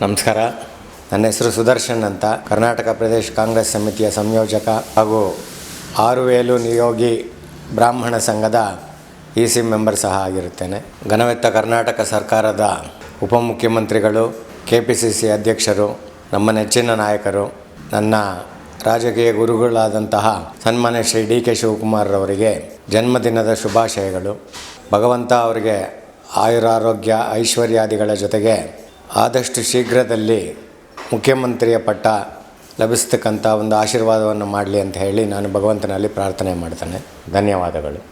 ನಮಸ್ಕಾರ. ನನ್ನ ಹೆಸರು ಸುದರ್ಶನ್ ಅಂತ. ಕರ್ನಾಟಕ ಪ್ರದೇಶ ಕಾಂಗ್ರೆಸ್ ಸಮಿತಿಯ ಸಂಯೋಜಕ ಹಾಗೂ ಆರುವೇಲು ನಿಯೋಗಿ ಬ್ರಾಹ್ಮಣ ಸಂಘದ EC ಮೆಂಬರ್ ಸಹ ಆಗಿರುತ್ತೇನೆ. ಘನವೆತ್ತ ಕರ್ನಾಟಕ ಸರ್ಕಾರದ ಉಪಮುಖ್ಯಮಂತ್ರಿಗಳು, KPCC ಅಧ್ಯಕ್ಷರು, ನಮ್ಮ ನೆಚ್ಚಿನ ನಾಯಕರು, ನನ್ನ ರಾಜಕೀಯ ಗುರುಗಳಾದಂತಹ ಸನ್ಮಾನ್ಯ ಶ್ರೀ DK ಶಿವಕುಮಾರ್ ಅವರಿಗೆ ಜನ್ಮದಿನದ ಶುಭಾಶಯಗಳು. ಭಗವಂತ ಅವರಿಗೆ ಆಯುರಾರೋಗ್ಯ ಐಶ್ವರ್ಯಾದಿಗಳ ಜೊತೆಗೆ ಆದಷ್ಟು ಶೀಘ್ರದಲ್ಲಿ ಮುಖ್ಯಮಂತ್ರಿಯ ಪಟ್ಟ ಲಭಿಸ್ತಕ್ಕಂಥ ಒಂದು ಆಶೀರ್ವಾದವನ್ನು ಮಾಡಲಿ ಅಂತ ಹೇಳಿ ನಾನು ಭಗವಂತನಲ್ಲಿ ಪ್ರಾರ್ಥನೆ ಮಾಡ್ತೇನೆ. ಧನ್ಯವಾದಗಳು.